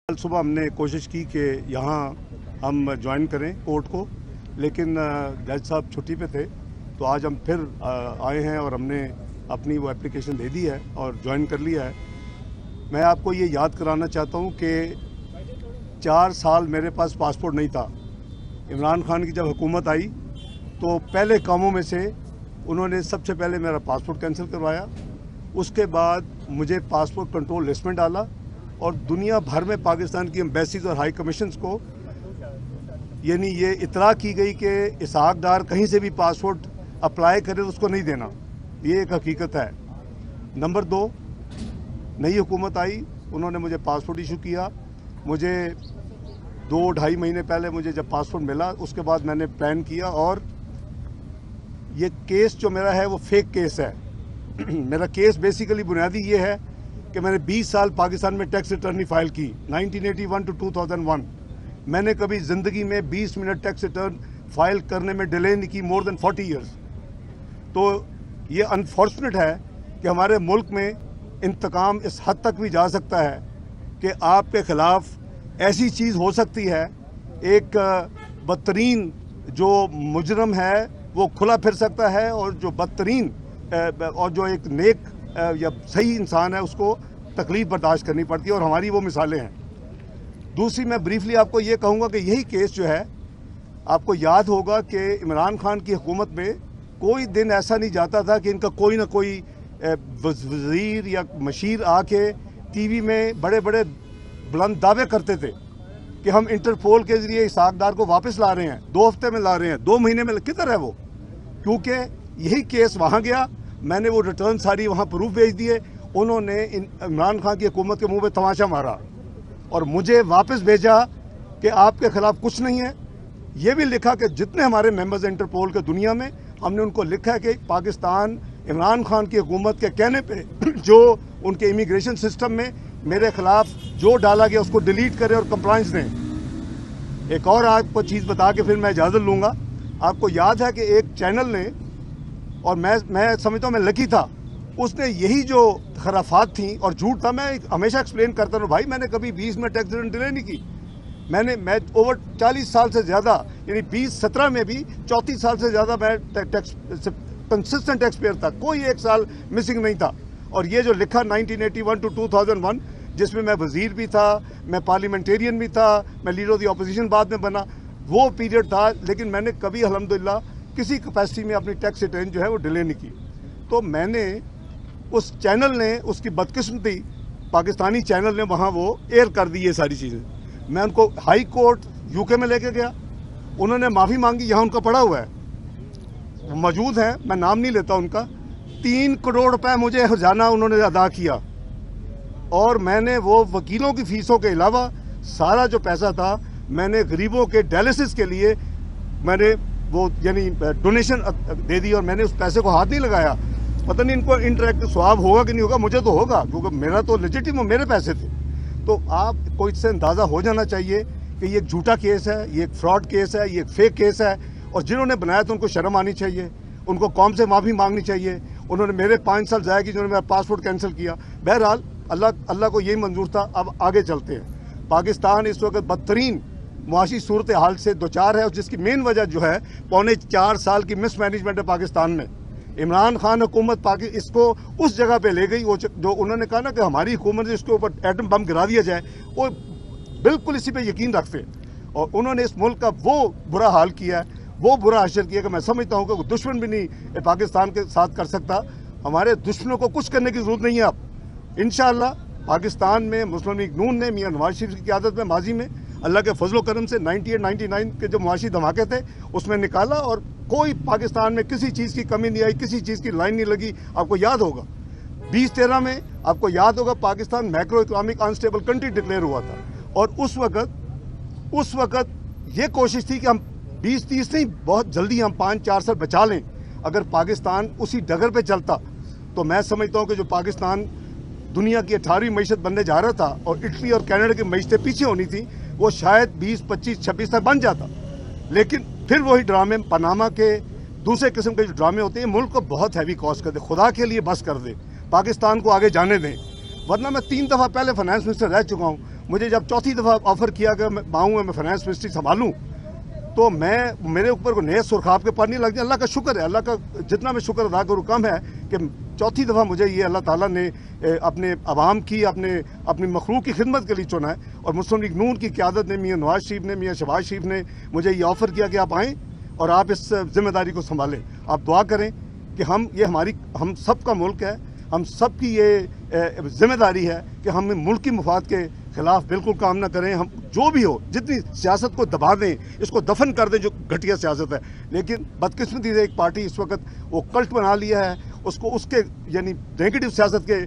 कल सुबह हमने कोशिश की कि यहाँ हम ज्वाइन करें कोर्ट को, लेकिन जज साहब छुट्टी पे थे, तो आज हम फिर आए हैं और हमने अपनी वो एप्लीकेशन दे दी है और ज्वाइन कर लिया है। मैं आपको ये याद कराना चाहता हूँ कि 4 साल मेरे पास पासपोर्ट नहीं था। इमरान खान की जब हुकूमत आई तो पहले कामों में से उन्होंने सबसे पहले मेरा पासपोर्ट कैंसिल करवाया। उसके बाद मुझे पासपोर्ट कंट्रोल लिस्ट में डाला और दुनिया भर में पाकिस्तान की एम्बेसीज और हाई कमीशंस को यानी ये इतला की गई कि इसहाक डार कहीं से भी पासपोर्ट अप्लाई करे तो उसको नहीं देना। ये एक हकीकत है। नंबर 2, नई हुकूमत आई, उन्होंने मुझे पासपोर्ट इशू किया। मुझे 2-2.5 महीने पहले मुझे जब पासपोर्ट मिला उसके बाद मैंने प्लान किया और ये केस जो मेरा है वो फेक केस है। मेरा केस बेसिकली बुनियादी ये है कि मैंने 20 साल पाकिस्तान में टैक्स रिटर्न नहीं फाइल की, 1981 to 2001। मैंने कभी ज़िंदगी में 20 मिनट टैक्स रिटर्न फाइल करने में डिले नहीं की, मोर देन 40 ईयर्स। तो ये अनफॉर्चुनेट है कि हमारे मुल्क में इंतकाम इस हद तक भी जा सकता है कि आपके ख़िलाफ़ ऐसी चीज़ हो सकती है, एक बदतरीन जो मुजरम है वो खुला फिर सकता है और जो बदतरीन और जो एक नेक या सही इंसान है उसको तकलीफ बर्दाश्त करनी पड़ती है, और हमारी वो मिसालें हैं। दूसरी, मैं ब्रीफली आपको ये कहूँगा कि यही केस जो है, आपको याद होगा कि इमरान खान की हुकूमत में कोई दिन ऐसा नहीं जाता था कि इनका कोई ना कोई वज़ीर या मशीर आके टीवी में बड़े बड़े बुलंद दावे करते थे कि हम इंटरपोल के ज़रिए इसहाक डार को वापस ला रहे हैं, 2 हफ्ते में ला रहे हैं, 2 महीने में। किधर है वो? क्योंकि यही केस वहाँ गया, मैंने वो रिटर्न सारी वहाँ प्रूफ भेज दिए, उन्होंने इमरान खान की हुकूमत के मुंह पे तमाशा मारा और मुझे वापस भेजा कि आपके खिलाफ कुछ नहीं है। ये भी लिखा कि जितने हमारे मेंबर्स इंटरपोल के दुनिया में, हमने उनको लिखा है कि पाकिस्तान इमरान खान की हुकूमत के कहने पे जो उनके इमिग्रेशन सिस्टम में मेरे खिलाफ जो डाला गया उसको डिलीट करें और कंप्लाइंस दें। एक और आपको चीज़ बता के फिर मैं इजाज़त लूँगा। आपको याद है कि एक चैनल ने, और मैं समझता हूँ मैं लकी था, उसने यही जो खराफात थी और झूठ था, मैं हमेशा एक्सप्लेन करता हूँ, भाई मैंने कभी 20 में टैक्स रिटर्न डिले नहीं की। मैं ओवर 40 साल से ज़्यादा, यानी 2017 में भी 34 साल से ज़्यादा मैं टैक्स कंसिस्टेंट टैक्स पेयर था, कोई एक साल मिसिंग नहीं था। और ये जो लिखा 1981 to 2001, जिसमें मैं वज़ीर भी था, मैं पार्लियामेंटेरियन भी था, मैं लीडर ऑफ द अपोजिशन बाद में बना, वो पीरियड था, लेकिन मैंने कभी अल्हम्दुलिल्लाह किसी कैपेसिटी में अपनी टैक्स रिटर्न जो है वो डिले नहीं की। तो मैंने उस चैनल ने, उसकी बदकिस्मती पाकिस्तानी चैनल ने वहाँ वो एयर कर दी ये सारी चीज़ें। मैं उनको हाई कोर्ट यूके में लेके गया, उन्होंने माफ़ी मांगी, यहाँ उनका पड़ा हुआ है, मौजूद है, मैं नाम नहीं लेता उनका। 3 करोड़ रुपए मुझे हर्जाना उन्होंने अदा किया और मैंने वो वकीलों की फ़ीसों के अलावा सारा जो पैसा था मैंने गरीबों के डायलिसिस के लिए मैंने वो यानी डोनेशन दे दी और मैंने उस पैसे को हाथ नहीं लगाया। पता नहीं इनको इंटरेक्ट स्वाब होगा कि नहीं होगा, मुझे तो होगा क्योंकि मेरा तो लेजिटिम मेरे पैसे थे। तो आपको इससे अंदाज़ा हो जाना चाहिए कि ये एक झूठा केस है, ये एक फ्रॉड केस है, ये एक फेक केस है, और जिन्होंने बनाया तो उनको शर्म आनी चाहिए, उनको कौम से माफ़ी मांगनी चाहिए। उन्होंने मेरे 5 साल ज़ाया की, जिन्होंने मेरा पासपोर्ट कैंसिल किया। बहरहाल अल्लाह को यही मंजूर था। अब आगे चलते हैं। पाकिस्तान इस वक्त बदतरीन मुआशी सूरत हाल से दोचार है और जिसकी मेन वजह जो है 4.25 साल की मिस मैनेजमेंट है पाकिस्तान में। इमरान खान हुकूमत इसको उस जगह पे ले गई, वो जो उन्होंने कहा ना कि हमारी हुकूमत से इसके ऊपर एटम बम गिरा दिया जाए, वो बिल्कुल इसी पे यकीन रखते, और उन्होंने इस मुल्क का वो बुरा हाल किया है, वो बुरा हशर किया कि मैं समझता हूँ कि दुश्मन भी नहीं पाकिस्तान के साथ कर सकता। हमारे दुश्मनों को कुछ करने की ज़रूरत नहीं है। अब इंशाअल्लाह पाकिस्तान में मुस्लिम लीग नून ने मियां नवाज शरीफ की क़यादत में माजी में अल्लाह के फजल करम से 98-99 के जो मुआशी धमाके थे उसमें निकाला, और कोई पाकिस्तान में किसी चीज़ की कमी नहीं आई, किसी चीज़ की लाइन नहीं लगी। आपको याद होगा 2013 में, आपको याद होगा Pakistan macro economic unstable country declare हुआ था, और उस वक़्त ये कोशिश थी कि हम 20-30 नहीं, बहुत जल्दी हम 5-4 साल बचा लें। अगर पाकिस्तान उसी डगर पे चलता तो मैं समझता हूँ कि जो पाकिस्तान दुनिया की 18वीं मईशत बनने जा रहा था और इटली और कनाडा की मईशतें पीछे होनी थी, वो शायद 20, 25, 26 तक बन जाता। लेकिन फिर वही ड्रामे, पनामा के दूसरे किस्म के जो ड्रामे होते हैं, मुल्क को बहुत हैवी कॉस्ट कर दे। खुदा के लिए बस कर दे, पाकिस्तान को आगे जाने दें। वरना मैं 3 दफ़ा पहले फाइनेंस मिनिस्टर रह चुका हूँ। مجھے جب چوتھی دفعہ آفر کیا کہ میں آؤں میں فائنانس منسٹری سنبھالوں تو میرے اوپر کو نئے سرخاب کے پانی لگ جائے. اللہ کا شکر ہے, اللہ کا جتنا میں شکر ادا کروں کم ہے کہ چوتھی دفعہ مجھے یہ اللہ تعالیٰ نے اپنے عوام کی اپنی مخلوق کی خدمت کے لیے چنا ہے. اور مسلم لیگ نون کی قیادت نے, میاں نواز شریف نے, میاں شہباز شریف نے مجھے یہ آفر کیا کہ آپ آئیں اور آپ اس ذمہ داری کو سنبھالیں. آپ دعا کریں کہ ہم سب کا ملک ہے, ہم سب کی یہ ذمہ داری ہے کہ ہم ملکی مفاد کے خلاف بالکل کام نہ کریں. ہم جو بھی ہو, جتنی سیاست کو دبا دیں, اس کو دفن کر دیں جو گھٹیا سیاست ہے. لیکن بدقسمتی سے ایک پارٹی اس وقت وہ کلٹ بنا لیا ہے, اس کے یعنی نیگیٹو سیاست کے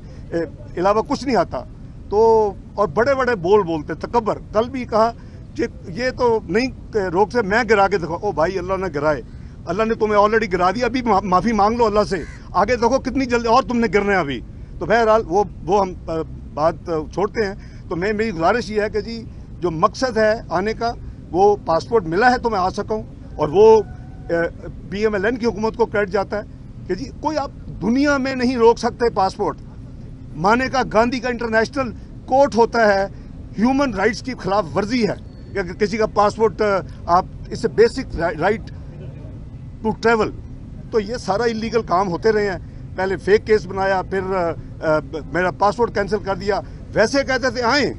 علاوہ کچھ نہیں آتا. تو اور بڑے بڑے بولتے تکبر. کل بھی کہا کہ یہ تو نہیں روک سے, میں گرا کے دیکھو. او بھائی, اللہ نے گرائے, اللہ نے تمہیں آلریڈی گرا دیا, ابھی معافی مانگ لو اللہ سے, آگے دیکھو کتنی جلدی اور تم نے گرنا ہے ابھی. تو بہرحال وہ ہم بات چھوڑتے ہیں. تو میری گزارش یہ ہے کہ جی جو مقصد ہے آنے کا, وہ پاسپورٹ ملا ہے تو میں آ سکا ہوں. اور وہ PMLN کی حکومت کو کریڈٹ جاتا ہے کہ جی کوئی آپ دنیا میں نہیں روک سکتے پاسپورٹ. مانے کا گاندھی کا انٹرنیشنل کورٹ ہوتا ہے, ہیومن رائٹس کی خلاف ورزی ہے کہ اگر کسی کا پاسپورٹ آپ اس سے بیسک رائٹ ٹو ٹریول. تو یہ سارا انلیگل کام ہوتے رہے ہیں. پہلے فیک کیس بنایا, پھر میرا پاسپورٹ کینسل کر دیا. ویسے کہتے تھے آئیں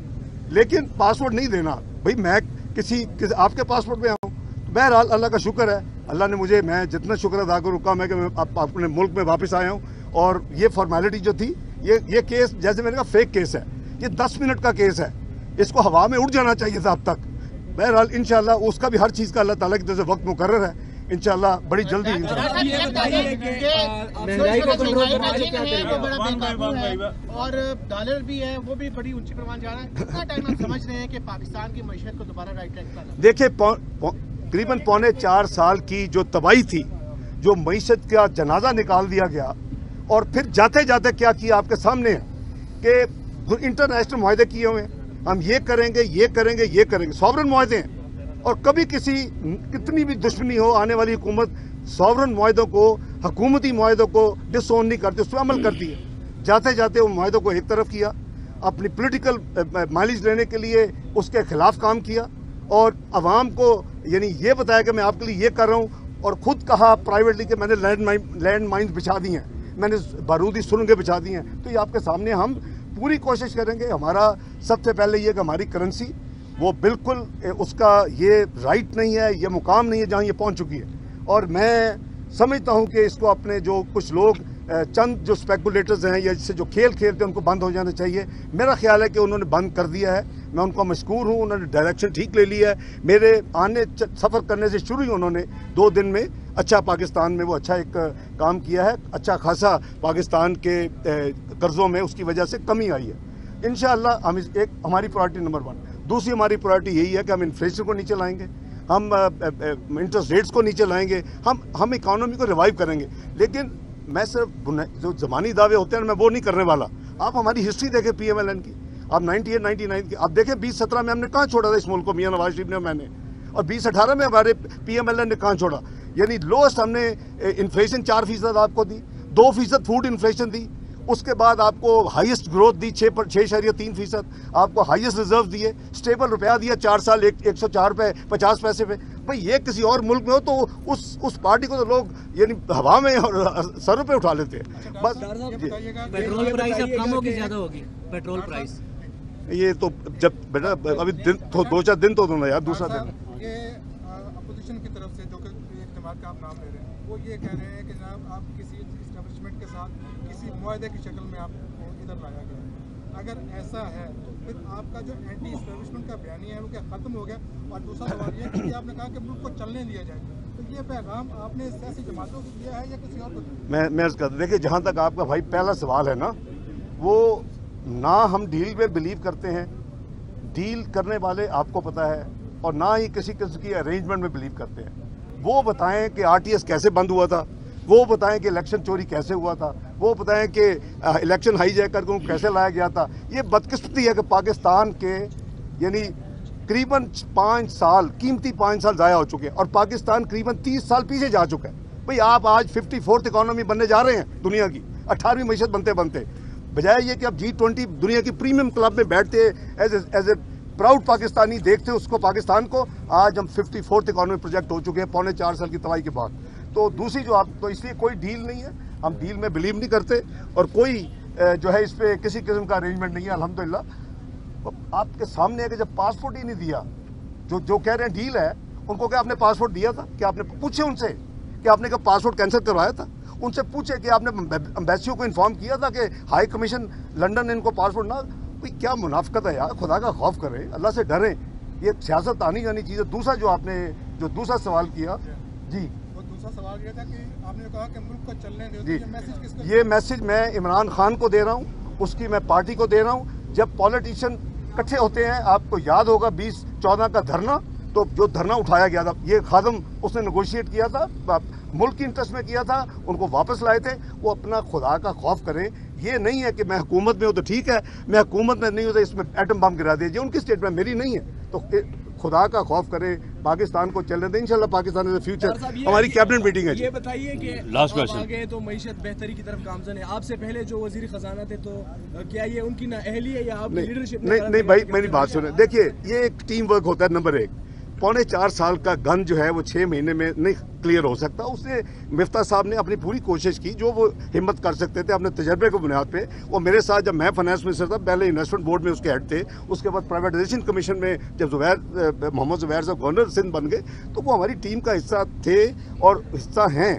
لیکن پاسپورٹ نہیں دینا. بھائی میں کسی آپ کے پاسپورٹ میں آؤں. بہرحال اللہ کا شکر ہے, اللہ نے مجھے, میں جتنا شکر ادا کروں کم ہے کہ میں اپنے ملک میں واپس آیا ہوں. اور یہ فارمیلٹی جو تھی, یہ کیس جیسے میں نے کہا فیک کیس ہے, یہ 10 منٹ کا کیس ہے, اس کو ہوا میں اڑ جانا چاہیے تھا اب تک. بہرحال انشاءاللہ اس کا بھی ہر چیز کا اللہ تعالیٰ کی طرف سے وقت مقرر ہے, انشاءاللہ بڑی جلدی. اور ڈالر بھی ہے وہ بھی بڑی اونچی پروان جا رہا ہے. کتنا ٹائم آپ سمجھ رہے ہیں کہ پاکستان کی معیشت کو دوبارہ رائٹ ٹریک کرنا؟ دیکھیں, تقریباً 4.25 سال کی جو تباہی تھی, جو معیشت کا جنازہ نکال دیا گیا, اور پھر جاتے جاتے کیا کیا آپ کے سامنے ہے کہ انٹرنیشنل معاہدے کیے ہوئے ہیں, ہم یہ کریں گے, یہ کریں گے, یہ کریں گے. سوورن معاہدے ہیں, اور کبھی کتنی بھی دشمنی ہو, آنے والی حکومت سوورن معاہدوں کو, حکومتی معاہدوں کو ڈس اون نہیں کرتی, اس پہ عمل کرتی ہے. جاتے جاتے وہ معاہدوں کو ایک طرف کیا, اپنی پولیٹیکل مائلیج لینے کے لیے اس کے خلاف کام کیا, اور عوام کو یعنی یہ بتایا کہ میں آپ کے لیے یہ کر رہا ہوں, اور خود کہا پرائیویٹلی کہ میں نے لینڈ مائنز بچھا دی ہیں, میں نے بارودی سرنگیں بچھا دی ہیں. تو یہ آپ کے سامنے ہم پوری کوشش کریں گے. ہمارا سب سے پہلے یہ کہ ہماری کرنسی وہ بالکل اس کا یہ رائٹ نہیں ہے, یہ مقام نہیں ہے جہاں یہ پہنچ چکی ہے. اور میں سمجھتا ہوں کہ اس کو اپنے جو کچھ لوگ چند جو اسپیکولیٹرز ہیں یا جس سے جو کھیل کھیلتے ہیں ان کو بند ہو جانا چاہیے. میرا خیال ہے کہ انہوں نے بند کر دیا ہے, میں ان کو مشکور ہوں, انہوں نے ڈائریکشن ٹھیک لے لی ہے. میرے سفر کرنے سے شروع ہی انہوں نے 2 دن میں اچھا پاکستان میں وہ اچھا ایک کام کیا ہے, اچھا خاصا پاکستان کے قرضوں میں اس کی وجہ سے کمی آئی ہے. انشاءاللہ ہم ایک ہماری پرائرٹی نمبر 1. دوسری ہماری پرائرٹی یہی ہے کہ ہم انفلیشن کو نیچے لائیں گے, ہم انٹرسٹ ریٹس کو نیچے لائیں گے, ہم اکانومی کو ریوائیو کریں گے. لیکن میں صرف جو زمانی دعوے ہوتے ہیں میں وہ نہیں کرنے والا. آپ ہماری ہسٹری دیکھیں PMLN کی, آپ 98 99 کی, آپ دیکھیں 2017 میں ہم نے کہاں چھوڑا تھا اس ملک کو, میاں نواز شریف نے, میں نے, اور 2018 میں ہمارے PMLN نے کہاں چھوڑا. یعنی لوسٹ ہم نے انفلیشن 4% آپ کو دی, 2% فوڈ انفلیشن دی, اس کے بعد آپ کو ہائیسٹ گروتھ دی 6.3%, آپ کو ہائیسٹ ریزرو دیے, اسٹیبل روپیہ دیا 4 سال 104 روپے 50 پیسے پہ. بھئی یہ کسی اور ملک میں ہو تو اس پارٹی کو تو لوگ یعنی ہوا میں اور سر پہ اٹھا لیتے ہیں. بس پیٹرول پرائس اب کم ہوگی زیادہ ہوگی پیٹرول پرائس؟ یہ تو جب بیٹا ابھی 2-4 دن تو دوں یار, دوسرا دن. یہ اپوزیشن کی طرف سے جو کہ اجتماع کا آپ نام لے رہے ہیں, وہ یہ کہہ رہے ہیں کہ جناب آپ کسی اسٹیبلشمنٹ کے ساتھ کسی معاہدے کی شکل میں آپ کو ادھر لایا گیا. اگر ایسا ہے تو پھر آپ کا جو اینٹی اسٹیبلشمنٹ کا بیانیہ ہے وہ کیا ختم ہو گیا؟ اور دوسرا سوال یہ ہے کہ آپ نے کہا کہ ملک کو چلنے دیا جائے, تو یہ پیغام آپ نے سیاسی جماعتوں کو دیا ہے یا کسی اور کو دیا؟ میں عرض کرتا, دیکھیں جہاں تک آپ کا بھائی پہلا سوال ہے نا, وہ نہ ہم ڈیل میں بلیو کرتے ہیں, ڈیل کرنے والے آپ کو پتہ ہے, اور نہ ہی کسی قسم کی ارینجمنٹ میں بلیو کرتے ہیں. وہ بتائیں کہ RTS کیسے بند ہوا تھا, وہ بتائیں کہ الیکشن چوری کیسے ہوا تھا, وہ بتائیں کہ الیکشن ہائی جیک کر کے کیسے لایا گیا تھا. یہ بدقسمتی ہے کہ پاکستان کے یعنی قریباً 5 سال قیمتی 5 سال ضائع ہو چکے ہیں, اور پاکستان قریباً 30 سال پیچھے جا چکا ہے. بھئی آپ آج 54th اکانومی بننے جا رہے ہیں دنیا کی, 18ویں معیشت بنتے بنتے, بجائے یہ کہ آپ G20 دنیا کی پریمیم کلب میں بیٹھتے ایز اے प्राउड पाकिस्तानी देखते उसको पाकिस्तान को। आज हम 54th इकॉनमी प्रोजेक्ट हो चुके हैं 4.25 साल की तबाही के बाद। तो दूसरी जो आप, तो इसलिए कोई डील नहीं है, हम डील में बिलीव नहीं करते और कोई जो है इस पे किसी किस्म का अरेंजमेंट नहीं है अल्हम्दुलिल्लाह। आपके सामने है कि जब पासपोर्ट ही नहीं दिया, जो कह रहे हैं डील है, उनको क्या आपने पासपोर्ट दिया था? क्या आपने पूछे उनसे कि आपने क्या पासपोर्ट कैंसिल करवाया था? उनसे पूछे कि आपने एम्बेसियों को इन्फॉर्म किया था कि हाई कमीशन लंदन ने इनको पासपोर्ट ना? भाई क्या मुनाफिकत है यार, खुदा का खौफ करें, अल्लाह से डरें, ये सियासत आनी जानी चीज़ है। दूसरा जो आपने जो दूसरा सवाल किया जी, वो दूसरा सवाल ये था कि आपने कहा कि मुल्क को चलने दो, जी, तो ये मैसेज किसको? ये मैसेज मैं इमरान खान को दे रहा हूँ, उसकी मैं पार्टी को दे रहा हूँ। जब पॉलिटिशियन इकट्ठे होते हैं, आपको याद होगा 2014 का धरना, तो जो धरना उठाया गया था, ये खादम उसने नेगोशिएट किया था, मुल्क की इंटरेस्ट में किया था, उनको वापस लाए थे। वो अपना खुदा का खौफ करें। ये नहीं है कि मैं हुकूमत में हूँ तो ठीक है, मैं हुकूमत में नहीं हूँ तो इसमें एटम बम गिरा दीजिए, उनकी स्टेटमेंट मेरी नहीं है। तो खुदा का खौफ करें, पाकिस्तान को चलने दें, इंशाल्लाह पाकिस्तान इन द फ्यूचर। हमारी कैबिनेट मीटिंग है। ये बताइए कि लास्ट आप क्वेश्चन। आगे तो मईशत बेहतरी की तरफ गामजन है। आपसे पहले जो वजीर खजाना थे, तो क्या ये उनकी नाअहली है या आपकी लीडरशिप? नहीं भाई, मेरी बात सुने। देखिए, ये एक टीम वर्क होता है। नंबर 1, 4.25 साल का गन जो है वो 6 महीने में नहीं क्लियर हो सकता। उसने मिफ्ता साहब ने अपनी पूरी कोशिश की, जो वो हिम्मत कर सकते थे अपने तजर्बे को बुनियाद पे। वो मेरे साथ, जब मैं फाइनेंस मिनिस्टर था, पहले इन्वेस्टमेंट बोर्ड में उसके हेड थे, उसके बाद प्राइवेटाइजेशन कमीशन में जब मोहम्मद जुबैर साहब गवर्नर सिंध बन गए, तो वो हमारी टीम का हिस्सा थे और हिस्सा हैं।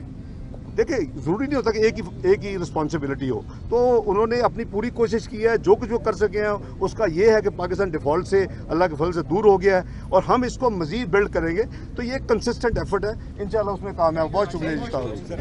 देखिए, ज़रूरी नहीं होता कि एक ही रिस्पॉन्सिबिलिटी हो। तो उन्होंने अपनी पूरी कोशिश की है, जो कुछ वो कर सके हैं उसका ये है कि पाकिस्तान डिफ़ॉल्ट से अल्लाह के फल से दूर हो गया है और हम इसको मज़ीद बिल्ड करेंगे। तो ये एक कंसिस्टेंट एफर्ट है, इंशाल्लाह उसमें कामयाब। बहुत शुक्रिया।